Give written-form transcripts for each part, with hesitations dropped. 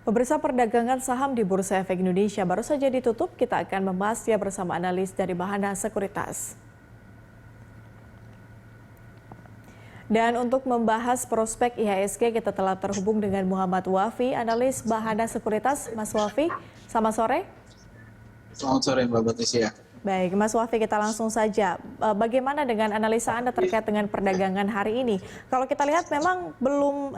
Pemirsa, perdagangan saham di Bursa Efek Indonesia baru saja ditutup. Kita akan membahasnya bersama analis dari Bahana Sekuritas. Dan untuk membahas prospek IHSG, kita telah terhubung dengan Muhammad Wafi, analis Bahana Sekuritas. Mas Wafi, selamat sore. Selamat sore Mbak Batisia. Baik, Mas Wafi, kita langsung saja. Bagaimana dengan analisa Anda terkait dengan perdagangan hari ini? Kalau kita lihat memang belum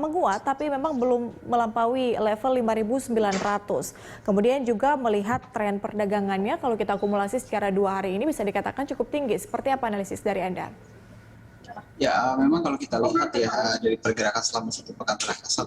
menguat, tapi memang belum melampaui level 5.900. Kemudian juga melihat tren perdagangannya, kalau kita akumulasi secara 2 hari ini bisa dikatakan cukup tinggi. Seperti apa analisis dari Anda? Ya, memang kalau kita lihat ya dari pergerakan selama 1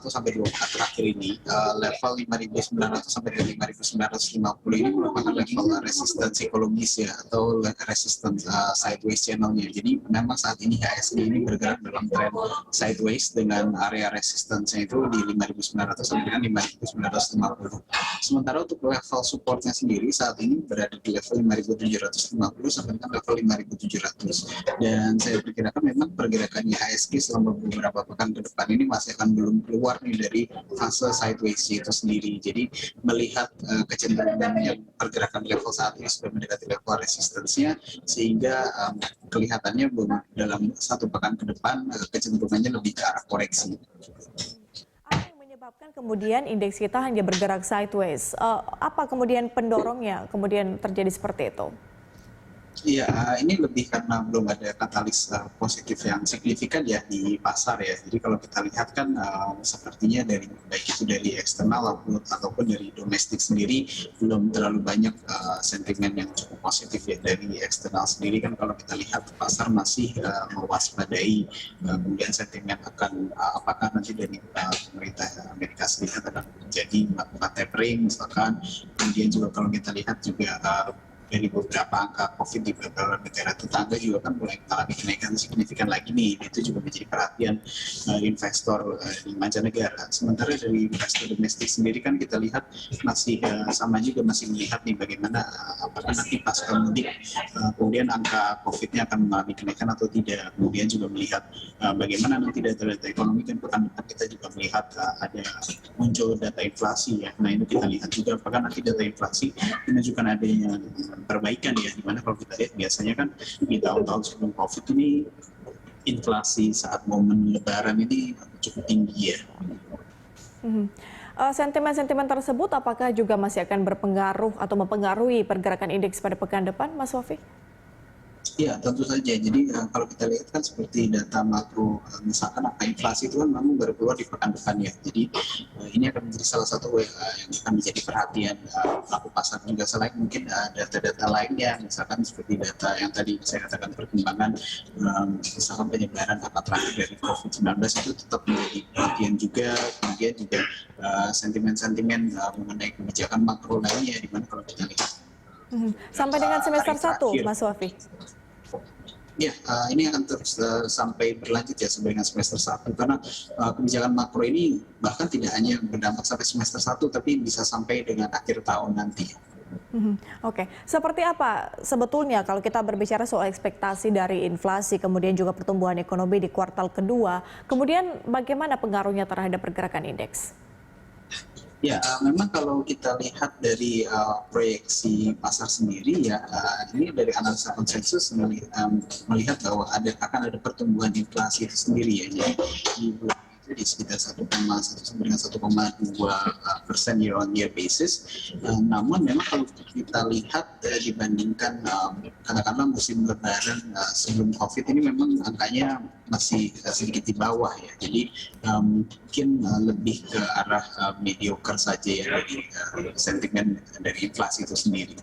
sampai 2 pekan terakhir ini, level 5.900 sampai 5.950 ini merupakan level resistance psikologis ya, atau resistance sideways channelnya. Jadi memang saat ini HSG ini bergerak dalam tren sideways dengan area resistance-nya itu di 5.900 sampai dengan 5.950. Sementara untuk level supportnya sendiri saat ini berada di level 5.750 sampai dengan level 5.700. Dan saya perkirakan memang pergerakan IHSG selama beberapa pekan ke depan ini masih akan belum keluar nih dari fase sideways itu sendiri. Jadi melihat kecenderungan yang pergerakan level saat ini sudah mendekati level resistance-nya, sehingga kelihatannya dalam 1 pekan ke depan kecenderungannya lebih ke arah koreksi. Apa yang menyebabkan kemudian indeks kita hanya bergerak sideways? Apa kemudian pendorongnya kemudian terjadi seperti itu? Iya, ini lebih karena belum ada katalis positif yang signifikan ya di pasar ya. Jadi kalau kita lihat kan sepertinya dari baik itu dari eksternal ataupun dari domestik sendiri belum terlalu banyak sentimen yang cukup positif ya. Dari eksternal sendiri kan kalau kita lihat pasar masih mewaspadai kemudian sentimen akan apakah nanti dari pemerintah Amerika Serikat akan menjadi melakukan tapering misalkan. Kemudian juga kalau kita lihat juga dari beberapa angka COVID di beberapa negara tetangga juga kan mulai mengalami kenaikan signifikan lagi nih. Itu juga menjadi perhatian investor di mancanegara. Sementara dari investor domestik sendiri kan kita lihat masih sama juga masih melihat nih bagaimana apakah nanti pasca mudik kemudian angka COVID-nya akan mengalami kenaikan atau tidak. Kemudian juga melihat bagaimana nanti data-data ekonomi kan pekan depan kita juga melihat ada muncul data inflasi ya. Nah ini kita lihat juga apakah nanti data inflasi menunjukkan adanya perbaikan ya, dimana kalau kita lihat biasanya kan di tahun-tahun sebelum COVID ini inflasi saat momen Lebaran ini cukup tinggi ya. Sentimen-sentimen tersebut apakah juga masih akan berpengaruh atau mempengaruhi pergerakan indeks pada pekan depan, Mas Wafi? Ya tentu saja. Jadi kalau kita lihat kan seperti data makro, misalkan angka inflasi itu kan memang baru keluar di pekan depan ya. Jadi ini akan menjadi salah satu yang akan menjadi perhatian pelaku pasar juga. Selain mungkin data-data lainnya, misalkan seperti data yang tadi saya katakan perkembangan misalkan penyebaran angka terakhir dari COVID-19 itu tetap menjadi perhatian juga. Kemudian juga sentimen-sentimen mengenai kebijakan makro lainnya, di mana kalau kita lihat sampai dengan semester 1, Mas Wafi? Ya, ini akan terus sampai berlanjut ya sampai dengan semester 1 karena kebijakan makro ini bahkan tidak hanya berdampak sampai semester 1 tapi bisa sampai dengan akhir tahun nanti. Oke, seperti apa sebetulnya kalau kita berbicara soal ekspektasi dari inflasi kemudian juga pertumbuhan ekonomi di kuartal kedua, kemudian bagaimana pengaruhnya terhadap pergerakan indeks? Ya, memang kalau kita lihat dari proyeksi pasar sendiri ya, ini dari analisa konsensus melihat bahwa akan ada pertumbuhan inflasi itu sendiri ya. Jadi di bulan itu di sekitar 1,1 sampai dengan 1,2% year on year basis. Namun memang kalau kita lihat dibandingkan katakanlah musim Lebaran sebelum COVID ini memang angkanya masih sedikit di bawah ya. Jadi mungkin lebih ke arah mediocre saja ya dari sentimen dari inflasi itu sendiri.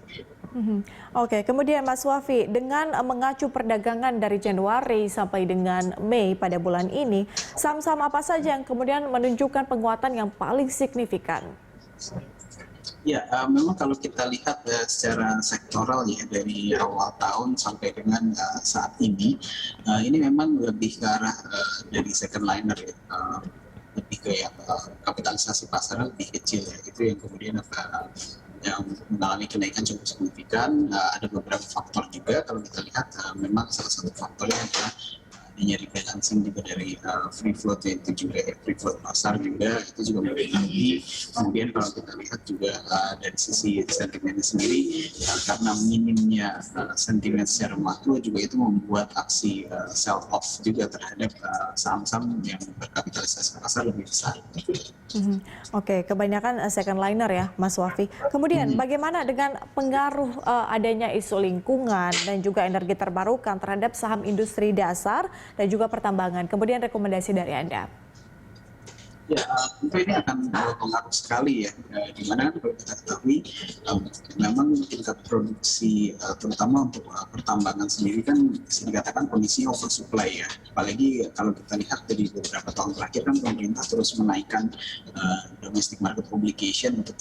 Oke, kemudian Mas Wafi, dengan mengacu perdagangan dari Januari sampai dengan Mei pada bulan ini, saham-saham apa saja yang kemudian menunjukkan penguatan yang paling signifikan? Ya, memang kalau kita lihat secara sektoral ya dari awal tahun sampai dengan saat ini memang lebih ke arah dari second liner ya, lebih ke yang kapitalisasi pasar lebih kecil ya, itu yang kemudian yang mengalami kenaikan cukup signifikan. Ada beberapa faktor juga kalau kita lihat memang salah satu faktornya adalah adanya rebalancing juga dari free float itu juga free float pasar juga itu juga mempengaruhi. Kemudian kalau kita lihat juga dari sisi sentimennya sendiri karena minimnya sentimen secara makro juga itu membuat aksi sell off juga terhadap saham-saham yang berkapitalisasi pasar lebih besar. Oke, kebanyakan second liner ya, Mas Wafi. Kemudian bagaimana dengan pengaruh adanya isu lingkungan dan juga energi terbarukan terhadap saham industri dasar dan juga pertambangan? Kemudian rekomendasi dari Anda. Ya, tentu ini akan berpengaruh sekali ya, di mana kalau kita ketahui memang tingkat produksi terutama untuk pertambangan sendiri kan bisa dikatakan kondisinya oversupply ya. Apalagi kalau kita lihat dari beberapa tahun terakhir kan pemerintah terus menaikkan domestic market obligation untuk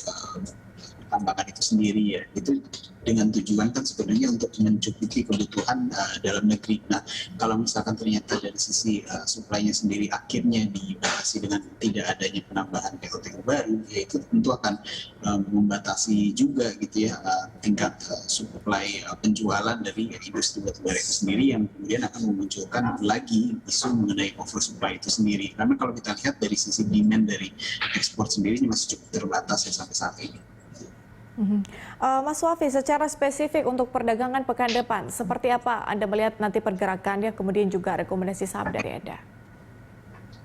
pertambangan itu sendiri ya. Itu dengan tujuan kan sebenarnya untuk mencukupi kebutuhan dalam negeri. Nah, kalau misalkan ternyata dari sisi supply-nya sendiri akhirnya dibatasi dengan tidak adanya penambahan PLTU baru, ya itu tentu akan membatasi juga gitu ya tingkat supply penjualan dari industri batubara itu sendiri yang kemudian akan memunculkan lagi isu mengenai oversupply itu sendiri. Karena kalau kita lihat dari sisi demand dari ekspor sendiri masih cukup terbatas ya sampai saat ini. Mas Wafi, secara spesifik untuk perdagangan pekan depan, seperti apa Anda melihat nanti pergerakannya, kemudian juga rekomendasi saham dari Anda?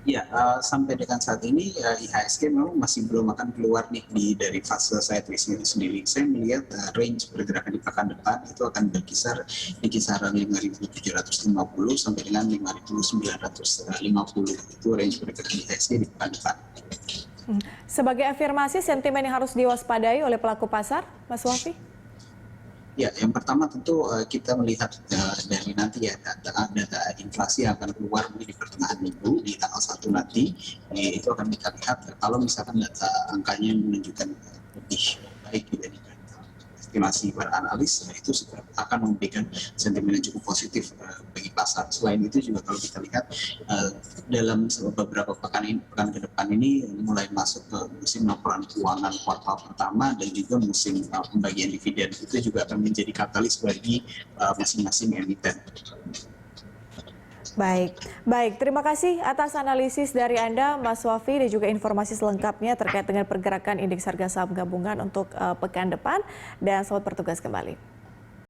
Ya, sampai dengan saat ini IHSG memang masih belum akan keluar nih dari fase sideways itu sendiri. Saya melihat range pergerakan di pekan depan itu akan berkisar di kisaran 5.750 sampai dengan 5.950. Itu range pergerakan IHSG di pekan depan. Sebagai afirmasi, sentimen yang harus diwaspadai oleh pelaku pasar, Mas Wafi? Ya, yang pertama tentu kita melihat dari nanti ya data inflasi yang akan keluar di pertengahan minggu di tanggal 1 nanti, itu akan kita lihat kalau misalkan data angkanya menunjukkan lebih baik dibandingkan estimasi para analis, itu akan memberikan sentimen yang cukup positif bagi pasar. Selain itu juga kalau kita lihat dalam beberapa pekan ke depan ini mulai masuk ke musim laporan keuangan kuartal pertama dan juga musim pembagian dividen, itu juga akan menjadi katalis bagi masing-masing emiten. Baik. Terima kasih atas analisis dari Anda, Mas Wafi, dan juga informasi selengkapnya terkait dengan pergerakan indeks harga saham gabungan untuk pekan depan. Dan selamat bertugas kembali.